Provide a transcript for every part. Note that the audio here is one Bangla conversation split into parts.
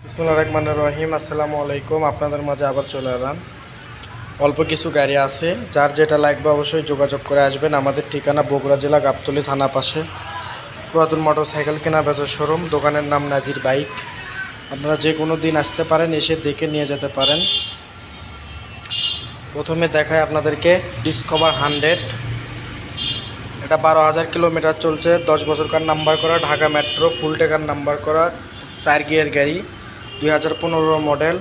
বিসমিল্লাহির রহমানির রহিম। আসসালামু আলাইকুম। আপনাদের মাঝে আবার চলে এলাম। অল্প কিছু গাড়ি আছে, যার যেটা লাগবে অবশ্যই যোগাযোগ করে আসবেন। আমাদের ঠিকানা বগুড়া জেলা গাবতলী থানা পাশে পুরাতন মোটরসাইকেল কেনা বেচার শোরুম। দোকানের নাম নাজির বাইক। আপনারা যে কোনো দিন আসতে পারেন, এসে দেখে নিয়ে যেতে পারেন। প্রথমে দেখায় আপনাদেরকে ডিসকভার 100। এটা 12,000 কিলোমিটার চলছে, 10 বছরকার নাম্বার করা, ঢাকা মেট্রো, ফুল টেকার নাম্বার করা, 4 গিয়ার গাড়ি, 2015 মডেল।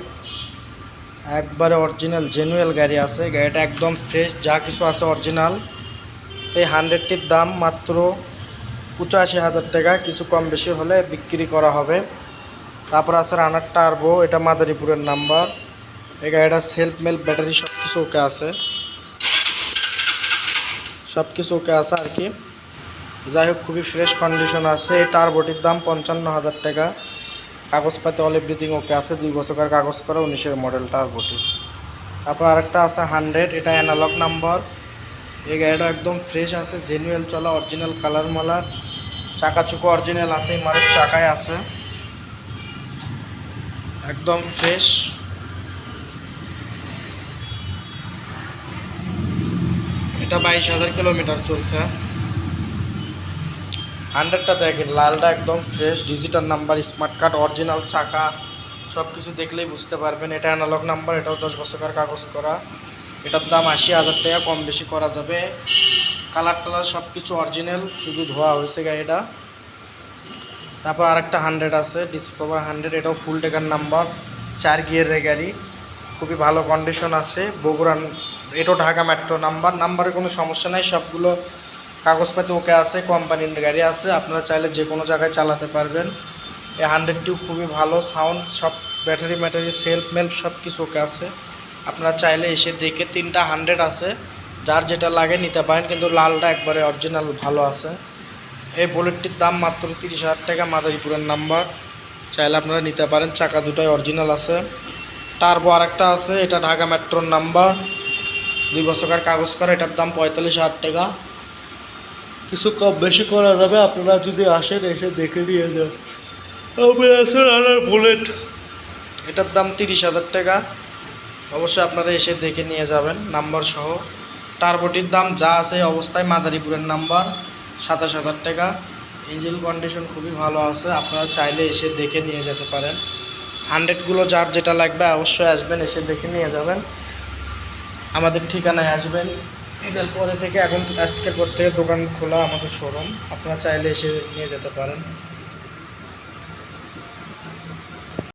একবারে অরিজিনাল জেনুয়েল গাড়ি আছে। গাড়িটা একদম ফ্রেশ, যা কিছু আছে অরিজিনাল। এই 100টির দাম মাত্র 85,000 টাকা। কিছু কম বেশি হলে বিক্রি করা হবে। তারপর আছে রানার টার্বো, এটা মাদারীপুরের নাম্বার। এই গাড়িটা সেলফ মেল ব্যাটারি সব কিছু ওকে আছে, আর কি। যাই হোক, খুবই ফ্রেশ কন্ডিশন আছে। এই টার্বোটির দাম 55,000 টাকা। কাগজপাতি অল এভরিথিং ওকে আছে, 2 বছরকার কাগজ করা, 19-এর মডেল টার্বোটি। তারপর আরেকটা আছে 100, এটা অ্যানালগ নাম্বার। এই গাড়িটা একদম ফ্রেশ আছে, জেনুয়েল চলা, অরিজিনাল কালার মালার, চাকা চুকো অরিজিনাল আছে, মারের চাকায় আছে, একদম ফ্রেশ। এটা 22,000 কিলোমিটার চলছে। 100টা দেখেন, লালটা একদম fresh, digital number, smart card, original চাকা, সব কিছু দেখলেই বুঝতে পারবেন। এটা অ্যানালগ নাম্বার, এটাও 10 বছরকার কাগজ করা। এটার দাম 80,000 টাকা, কম বেশি করা যাবে। কালার টালার সব কিছু অরিজিনাল, শুধু ধোয়া হয়েছে গাড়িটা। তারপর আরেকটা 100 আছে, ডিসকভার 100, এটাও ফুল টেকার নাম্বার, 4 গিয়ারের গাড়ি, খুবই ভালো কন্ডিশন আছে। বগুড়া, এটাও ঢাকা মেট্রো নাম্বারে কোনো সমস্যা নাই, সবগুলো কাগজপাতি ওকে আছে, কোম্পানির গাড়ি আছে। আপনারা চাইলে যে কোনো জায়গায় চালাতে পারবেন। এই 100টিও খুবই ভালো, সাউন্ড সব, ব্যাটারি সেলফ মেল্প সব কিছু ওকে আছে। আপনারা চাইলে এসে দেখে, 3টা 100 আছে, যার যেটা লাগে নিতে পারেন, কিন্তু লালটা একবারে অরিজিনাল ভালো আছে। এই বুলেটটির দাম মাত্র 30,000 টাকা, মাদারীপুরের নাম্বার, চাইলে আপনারা নিতে পারেন। চাকা দুটাই অরিজিনাল আছে। টার্বো আরেকটা আছে, এটা ঢাকা মেট্রোর নাম্বার, 2 বছরকার কাগজ করা, এটার দাম 45,000 টাকা। কিছু কম বেশি করা যাবে, আপনারা যদি আসেন এসে দেখে নিয়ে যান। বুলেট, এটার দাম 30,000 টাকা। অবশ্যই আপনারা এসে দেখে নিয়ে যাবেন নাম্বার সহ। টার্বোটির দাম যা আছে অবস্থায়, মাদারীপুরের নাম্বার, 27,000 টাকা। ইঞ্জিন কন্ডিশন খুবই ভালো আছে, আপনারা চাইলে এসে দেখে নিয়ে যেতে পারেন। 100গুলো যার যেটা লাগবে অবশ্যই আসবেন, এসে দেখে নিয়ে যাবেন। আমাদের ঠিকানায় আসবেন। ঈদের পরে থেকে, আজকের পর থেকে দোকান খোলা আমাদের শোরুম, আপনারা চাইলে এসে নিয়ে যেতে পারেন।